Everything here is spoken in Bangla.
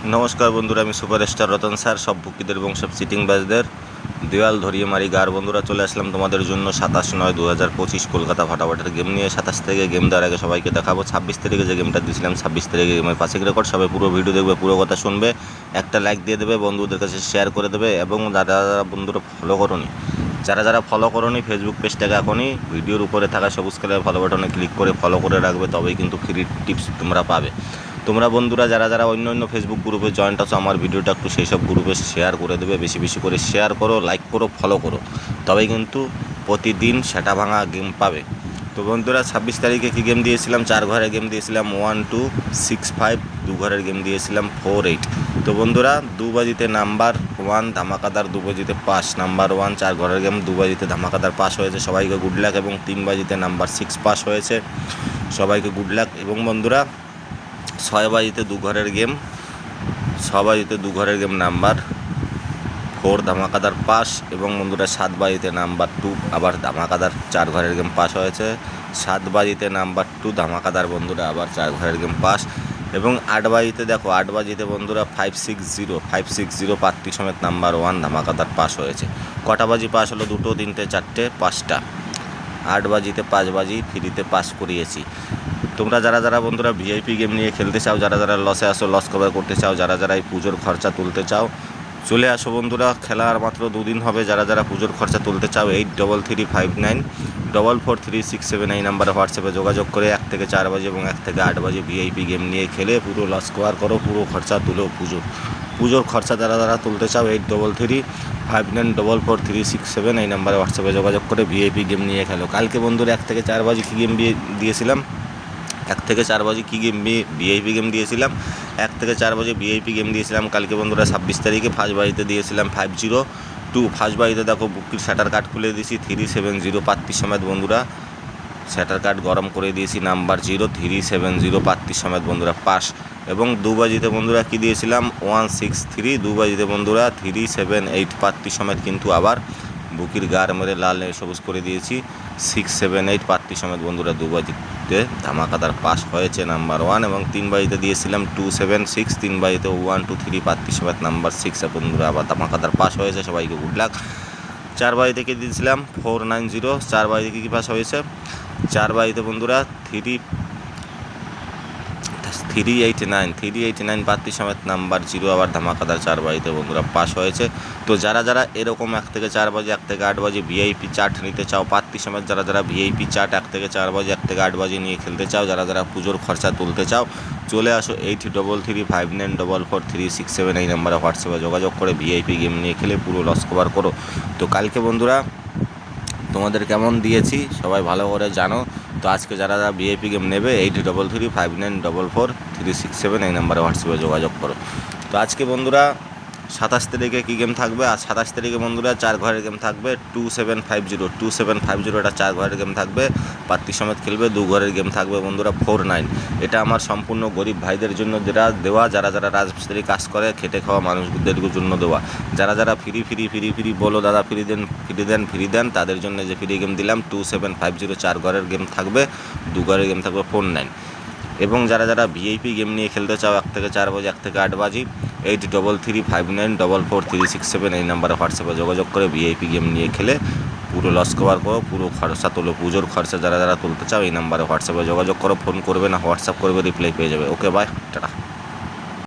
নমস্কার বন্ধুরা, আমি সুপারস্টার রতন স্যার। সব বুকিদের এবং সব সিটিংবাজদের দেওয়াল ধরিয়ে মারি গার বন্ধুরা, চলে আসলাম তোমাদের জন্য 27/9/2025 কলকাতা ফাটাফাটের গেম নিয়ে। 27 তারিখে গেম দেওয়ার আগে সবাইকে দেখাবো 26 তারিখে যে গেমটা দিয়েছিলাম। 26 তারিখে গেমের পাসিং রেকর্ড। সবাই পুরো ভিডিও দেখবে, পুরো কথা শুনবে, একটা লাইক দিয়ে দেবে, বন্ধুদের কাছে শেয়ার করে দেবে। এবং যারা যারা বন্ধুরা ফলো করোনি, যারা ফলো করোনি ফেসবুক পেজটাকে এখনই ভিডিওর উপরে থাকা সবুজ কালারের ফলো বাটনে ক্লিক করে ফলো করে রাখবে, তবেই কিন্তু ফ্রি টিপস তোমরা পাবে। তোমরা বন্ধুরা যারা অন্য অন্য ফেসবুক গ্রুপে জয়েন্ট আছো, আমার ভিডিওটা একটু সেই সব গ্রুপে শেয়ার করে দেবে। বেশি বেশি করে শেয়ার করো, লাইক করো, ফলো করো, তবেই কিন্তু প্রতিদিন সেটা ভাঙা গেম পাবে। তো বন্ধুরা 26 তারিখে কী গেম দিয়েছিলাম? 4 ঘরের গেম দিয়েছিলাম 1 2 6 5, 2 ঘরের গেম দিয়েছিলাম 4 8। তো বন্ধুরা 2 বাজিতে নাম্বার 1 ধামাকাদার, 2 বাজিতে পাস নাম্বার 1। 4 ঘরের গেম 2 বাজিতে ধামাকাদার পাস হয়েছে, সবাইকে গুড লাক। এবং 3 বাজিতে নাম্বার 6 পাস হয়েছে, সবাইকে গুড লাক। এবং বন্ধুরা 6 বাজিতে 2 ঘরের গেম, 6 বাজিতে 2 ঘরের গেম নাম্বার 4 ধামাকাদার পাস। এবং বন্ধুরা 7 বাজিতে নাম্বার 2 আবার ধামাকাদার 4 ঘরের গেম পাস হয়েছে, 7 বাজিতে নাম্বার 2 ধামাকাদার বন্ধুরা আবার 4 ঘরের গেম পাস। এবং 8 বাজিতে দেখো, 8 বাজিতে বন্ধুরা 560 প্রার্থী সমেত নাম্বার 1 ধামাকাদার পাস হয়েছে। কটা বাজি পাস হলো? 2, 3, 4, 5টা। 8 বাজিতে 5 বাজি ফ্রিতে পাস করিয়েছি। তোমরা যারা বন্ধুরা ভিআইপি গেম নিয়ে খেলতে চাও, যারা লসে আসো, লস কভার করতে চাও, যারা এই পুজোর খরচা তুলতে চাও, চলে আসো বন্ধুরা। খেলা আর মাত্র 2 দিন হবে। যারা পুজোর খরচা তুলতে চাও 8335944367 এই নাম্বারে হোয়াটসঅ্যাপে যোগাযোগ করে 1 থেকে 4 বাজে এবং 1 থেকে 8 বাজে ভিআইপি গেম নিয়ে খেলে পুরো লস কভার করো, পুরো খরচা তুলো। পুজোর খরচা যারা তুলতে চাও 8335944367 এই নাম্বারে হোয়াটসঅ্যাপে যোগাযোগ করে ভিআইপি গেম নিয়ে খেলো। কালকে বন্ধুরা 1 থেকে 4 বাজে কী গেম দিয়েছিলাম? 1 থেকে 4 বাজে কী গেম ভিআইপি গেম দিয়েছিলাম? 1 থেকে 4 বাজে ভিআইপি গেম দিয়েছিলাম কালকে বন্ধুরা 26 তারিখে। ফার্স্ট বাজিতে দিয়েছিলাম 502। ফার্স্ট বাজিতে দেখো বুকির শাটার কার্ড খুলে দিয়েছি 370 প্রার্থী সমেত বন্ধুরা। শাটার কার্ড গরম করে দিয়েছি নাম্বার 0370 প্রার্থী সমেত বন্ধুরা পাস। এবং 2 বাজিতে বন্ধুরা কী দিয়েছিলাম? 163। 2 বাজিতে বন্ধুরা 378 প্রার্থী সমেত কিন্তু আবার বুকির গার মেরে লাল সবুজ করে দিয়েছি 678 প্রার্থী সমেত বন্ধুরা 2 বাজিতে ধামাকাদার পাস হয়েছে নাম্বার 1। এবং 3 বাজিতে দিয়েছিলাম 276। 3 বাজিতে 123 প্রার্থী সমেত নাম্বার 6 বন্ধুরা আবার ধামাকাদার পাস হয়েছে, সবাইকে গুড লাক। 4 বাজি থেকে দিয়েছিলাম 490। 4 বাজি থেকে কী পাস হয়েছে? 4 বাজিতে বন্ধুরা 389 প্রার্থী সমেত নাম্বার 0 আবার ধামাকাদার 4 বাজিতে বন্ধুরা পাস হয়েছে। তো যারা এরকম 1 থেকে 4 বাজে 1 থেকে 8 বাজে ভিআইপি চার্ট নিতে চাও প্রার্থী সমেত, যারা ভিআইপি চার্ট 1 থেকে 4 বাজে 1 থেকে 8 বাজে নিয়ে খেলতে চাও, যারা পুজোর খরচা তুলতে চাও, চলে আসো 8335944367 এই নাম্বারে হোয়াটসঅ্যাপে যোগাযোগ করে ভিআইপি গেম নিয়ে খেলে পুরো লস কভার করো। তো কালকে বন্ধুরা তোমাদের কেমন দিয়েছি সবাই ভালো করে জানো। তো আজকে যারা ভিআইপি গেম নেবে 8335944367 এই নাম্বারে হোয়াটসঅ্যাপে যোগাযোগ করো। তো আজকে বন্ধুরা 27 তারিখে কী গেম থাকবে? আর 27 তারিখে বন্ধুরা 4 ঘরের গেম থাকবে 2750 এটা 4 ঘরের গেম থাকবে, প্রার্থী সমেত খেলবে। 2 ঘরের গেম থাকবে বন্ধুরা 49। এটা আমার সম্পূর্ণ গরিব ভাইদের জন্য দেওয়া, যারা রাজমিস্ত্রি কাজ করে খেটে খাওয়া মানুষদের জন্য দেওয়া। যারা ফ্রি বলো দাদা ফ্রি দেন, তাদের জন্য যে ফ্রি গেম দিলাম 2750 4 ঘরের গেম থাকবে, 2 ঘরের গেম থাকবে 49। এবং যারা ভিআইপি গেম নিয়ে খেলতে চাও 1 থেকে 4 বাজে 1 থেকে 8 বাজি 8335944367 এই নাম্বারে হোয়াটসঅ্যাপে যোগাযোগ করে ভিআইপি গেম নিয়ে খেলে পুরো লস কভার করো, পুরো খরচা তোলো। পুজোর খরচা যারা তুলতে চাও এই নাম্বারে হোয়াটসঅ্যাপে যোগাযোগ করো। ফোন করবে না, হোয়াটসঅ্যাপ করবে, রিপ্লাই পেয়ে যাবে। Okay bye, tata.